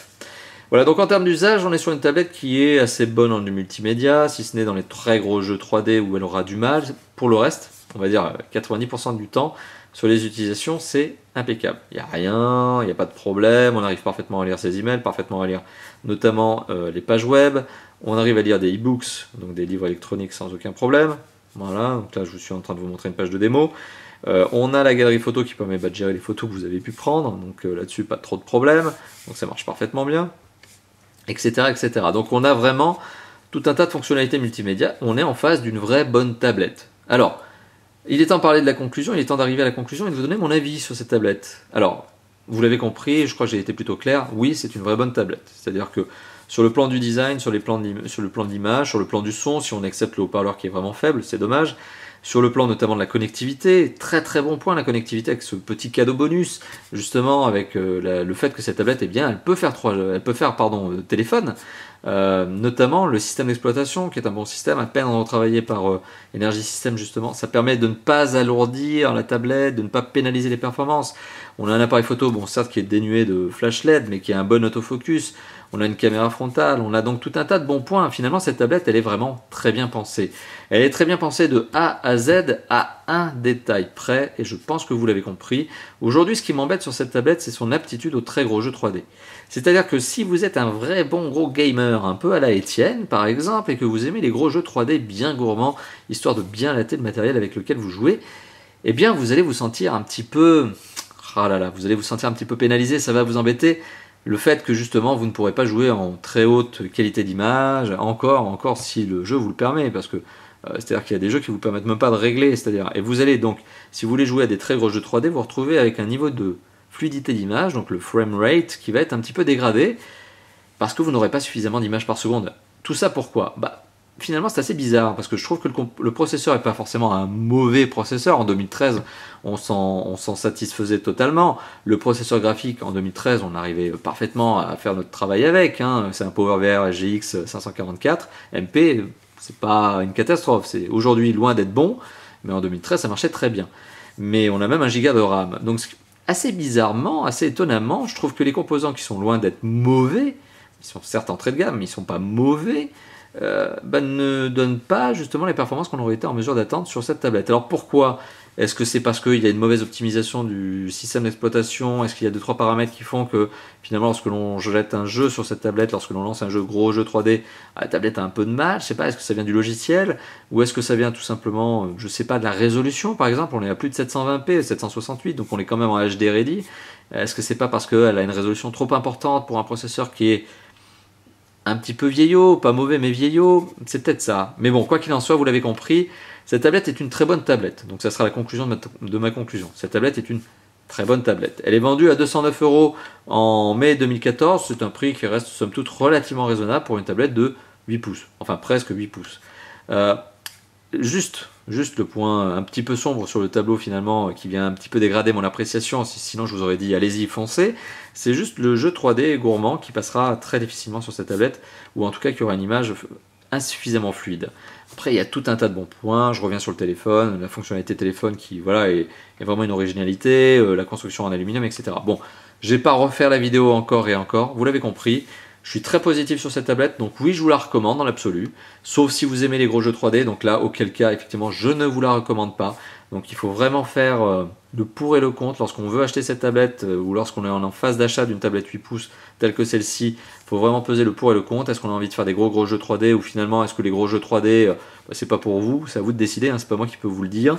Voilà, donc en termes d'usage, on est sur une tablette qui est assez bonne en multimédia, si ce n'est dans les très gros jeux 3D où elle aura du mal. Pour le reste, on va dire 90% du temps, sur les utilisations, c'est impeccable. Il n'y a rien, il n'y a pas de problème, on arrive parfaitement à lire ses emails, parfaitement à lire notamment les pages web, on arrive à lire des e-books, donc des livres électroniques sans aucun problème. Voilà, donc là je suis en train de vous montrer une page de démo. On a la galerie photo qui permet de gérer les photos que vous avez pu prendre, donc là-dessus pas trop de problème, donc ça marche parfaitement bien, etc., etc. Donc on a vraiment tout un tas de fonctionnalités multimédia, on est en face d'une vraie bonne tablette. Alors, il est temps de parler de la conclusion, il est temps d'arriver à la conclusion et de vous donner mon avis sur cette tablette. Alors, vous l'avez compris, je crois que j'ai été plutôt clair, oui c'est une vraie bonne tablette, c'est-à-dire que sur le plan du design, sur le plan de l'image, sur le plan du son, si on accepte le haut-parleur qui est vraiment faible, c'est dommage. Sur le plan notamment de la connectivité, très très bon point la connectivité avec ce petit cadeau bonus, justement avec le fait que cette tablette, elle peut faire téléphone, notamment le système d'exploitation qui est un bon système, à peine retravaillé par Energy System justement, ça permet de ne pas alourdir la tablette, de ne pas pénaliser les performances. On a un appareil photo, bon certes qui est dénué de flash LED, mais qui a un bon autofocus. On a une caméra frontale, on a donc tout un tas de bons points. Finalement, cette tablette, elle est vraiment très bien pensée. Elle est très bien pensée de A à Z, à un détail près, et je pense que vous l'avez compris. Aujourd'hui, ce qui m'embête sur cette tablette, c'est son aptitude aux très gros jeux 3D. C'est-à-dire que si vous êtes un vrai bon gros gamer, un peu à la Étienne, par exemple, et que vous aimez les gros jeux 3D bien gourmands, histoire de bien latter le matériel avec lequel vous jouez, eh bien, vous allez vous sentir un petit peu... vous allez vous sentir un petit peu pénalisé, ça va vous embêter. Le fait que justement vous ne pourrez pas jouer en très haute qualité d'image, encore si le jeu vous le permet, parce que c'est-à-dire qu'il y a des jeux qui vous permettent même pas de régler, c'est-à-dire, et vous allez donc, si vous voulez jouer à des très gros jeux 3D, vous retrouvez avec un niveau de fluidité d'image, donc le frame rate, qui va être un petit peu dégradé, parce que vous n'aurez pas suffisamment d'images par seconde. Tout ça pourquoi ? Finalement c'est assez bizarre, parce que je trouve que le processeur n'est pas forcément un mauvais processeur. En 2013 on s'en satisfaisait totalement. Le processeur graphique en 2013 on arrivait parfaitement à faire notre travail avec, hein. C'est un PowerVR GX 544 MP, c'est pas une catastrophe, c'est aujourd'hui loin d'être bon, mais en 2013 ça marchait très bien. Mais on a même 1 Go de RAM, donc assez bizarrement, assez étonnamment, je trouve que les composants qui sont loin d'être mauvais, ils sont certes entrée de gamme, mais ils sont pas mauvais, ne donne pas justement les performances qu'on aurait été en mesure d'attendre sur cette tablette. Alors pourquoi ? Est-ce que c'est parce qu'il y a une mauvaise optimisation du système d'exploitation ? Est-ce qu'il y a 2-3 paramètres qui font que finalement lorsque l'on jette un jeu sur cette tablette, lorsque l'on lance un gros jeu 3D, la tablette a un peu de mal, je sais pas, est-ce que ça vient du logiciel ? Ou est-ce que ça vient tout simplement, je sais pas, de la résolution par exemple ? On est à plus de 720p, 768, donc on est quand même en HD ready. Est-ce que c'est pas parce qu'elle a une résolution trop importante pour un processeur qui est un petit peu vieillot, pas mauvais mais vieillot, c'est peut-être ça. Mais bon, quoi qu'il en soit, vous l'avez compris, cette tablette est une très bonne tablette. Donc ça sera la conclusion de ma conclusion. Cette tablette est une très bonne tablette. Elle est vendue à 209 € en mai 2014. C'est un prix qui reste somme toute relativement raisonnable pour une tablette de 8 pouces. Enfin presque 8 pouces. Juste le point un petit peu sombre sur le tableau finalement qui vient un petit peu dégrader mon appréciation, sinon je vous aurais dit allez-y foncez, c'est juste le jeu 3D gourmand qui passera très difficilement sur cette tablette, ou en tout cas qui aura une image insuffisamment fluide. Après il y a tout un tas de bons points, je reviens sur le téléphone, la fonctionnalité téléphone qui voilà est vraiment une originalité, la construction en aluminium, etc. Bon, je vais pas refaire la vidéo encore et encore, vous l'avez compris. Je suis très positif sur cette tablette, donc oui, je vous la recommande dans l'absolu, sauf si vous aimez les gros jeux 3D, donc là, auquel cas, effectivement, je ne vous la recommande pas. Donc il faut vraiment faire le pour et le contre lorsqu'on veut acheter cette tablette ou lorsqu'on est en phase d'achat d'une tablette 8 pouces telle que celle-ci. Il faut vraiment peser le pour et le contre. Est-ce qu'on a envie de faire des gros jeux 3D ou finalement est-ce que les gros jeux 3D c'est pas pour vous, c'est à vous de décider, hein, c'est pas moi qui peux vous le dire.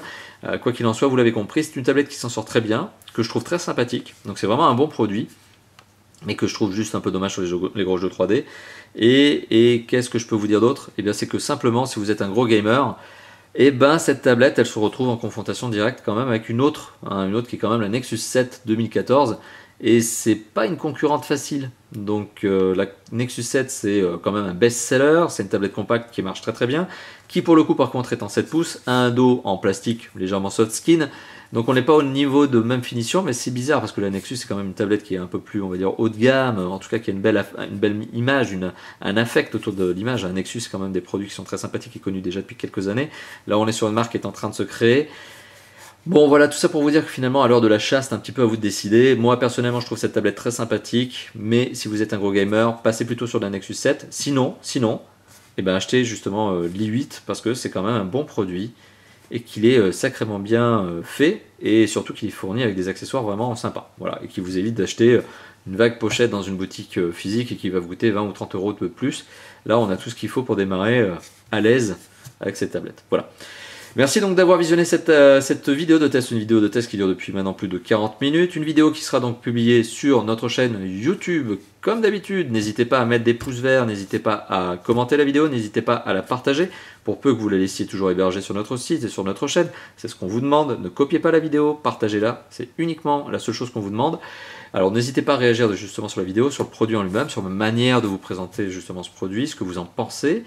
Quoi qu'il en soit, vous l'avez compris, c'est une tablette qui s'en sort très bien, que je trouve très sympathique, donc c'est vraiment un bon produit, mais que je trouve juste un peu dommage sur les gros jeux 3D. Et qu'est-ce que je peux vous dire d'autre ? Eh bien c'est que simplement si vous êtes un gros gamer, et ben cette tablette elle se retrouve en confrontation directe quand même avec une autre qui est quand même la Nexus 7 2014, et c'est pas une concurrente facile. Donc la Nexus 7 c'est quand même un best-seller, c'est une tablette compacte qui marche très très bien, qui pour le coup par contre est en 7 pouces, a un dos en plastique légèrement soft skin, donc on n'est pas au niveau de même finition, mais c'est bizarre parce que la Nexus c'est quand même une tablette qui est un peu plus, on va dire, haut de gamme, en tout cas qui a une belle image, un affect autour de l'image. Un Nexus c'est quand même des produits qui sont très sympathiques et connus déjà depuis quelques années. Là on est sur une marque qui est en train de se créer. Bon voilà, tout ça pour vous dire que finalement à l'heure de l'achat c'est un petit peu à vous de décider. Moi personnellement je trouve cette tablette très sympathique, mais si vous êtes un gros gamer, passez plutôt sur la Nexus 7. Sinon, eh ben, achetez justement l'i8 parce que c'est quand même un bon produit et qu'il est sacrément bien fait et surtout qu'il est fourni avec des accessoires vraiment sympas. Voilà, et qui vous évite d'acheter une vague pochette dans une boutique physique et qui va vous coûter 20 ou 30 euros de plus. Là on a tout ce qu'il faut pour démarrer à l'aise avec cette tablette. Voilà. Merci donc d'avoir visionné cette vidéo de test, une vidéo de test qui dure depuis maintenant plus de 40 minutes, une vidéo qui sera donc publiée sur notre chaîne YouTube comme d'habitude. N'hésitez pas à mettre des pouces verts, n'hésitez pas à commenter la vidéo, n'hésitez pas à la partager, pour peu que vous la laissiez toujours hébergée sur notre site et sur notre chaîne, c'est ce qu'on vous demande. Ne copiez pas la vidéo, partagez-la, c'est uniquement la seule chose qu'on vous demande. Alors n'hésitez pas à réagir justement sur la vidéo, sur le produit en lui-même, sur ma manière de vous présenter justement ce produit, ce que vous en pensez.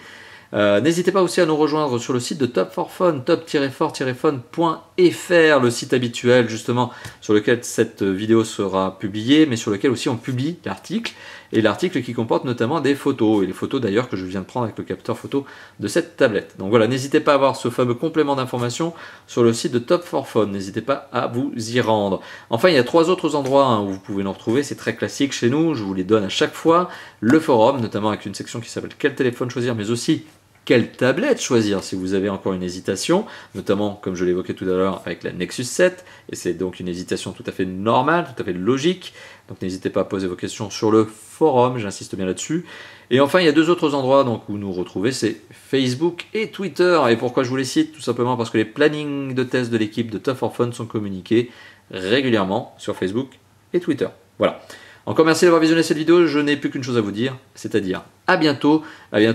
N'hésitez pas aussi à nous rejoindre sur le site de Top 4 Phone, top-4phone.fr, le site habituel justement sur lequel cette vidéo sera publiée, mais sur lequel aussi on publie l'article, et l'article qui comporte notamment des photos, et les photos d'ailleurs que je viens de prendre avec le capteur photo de cette tablette. Donc voilà, n'hésitez pas à avoir ce fameux complément d'information sur le site de Top 4 Phone, n'hésitez pas à vous y rendre. Enfin, il y a 3 autres endroits où vous pouvez nous retrouver, c'est très classique chez nous, je vous les donne à chaque fois. Le forum, notamment avec une section qui s'appelle Quel téléphone choisir, mais aussi quelle tablette choisir si vous avez encore une hésitation, notamment comme je l'évoquais tout à l'heure avec la Nexus 7, et c'est donc une hésitation tout à fait normale, tout à fait logique, donc n'hésitez pas à poser vos questions sur le forum, j'insiste bien là-dessus. Et enfin il y a 2 autres endroits donc, où nous retrouver, c'est Facebook et Twitter, et pourquoi je vous les cite? Tout simplement parce que les plannings de tests de l'équipe de Top 4 Phone sont communiqués régulièrement sur Facebook et Twitter. Voilà. Encore merci d'avoir visionné cette vidéo, je n'ai plus qu'une chose à vous dire, c'est-à-dire à bientôt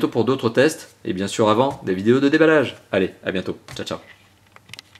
pour d'autres tests, et bien sûr avant, des vidéos de déballage. Allez, à bientôt, ciao ciao.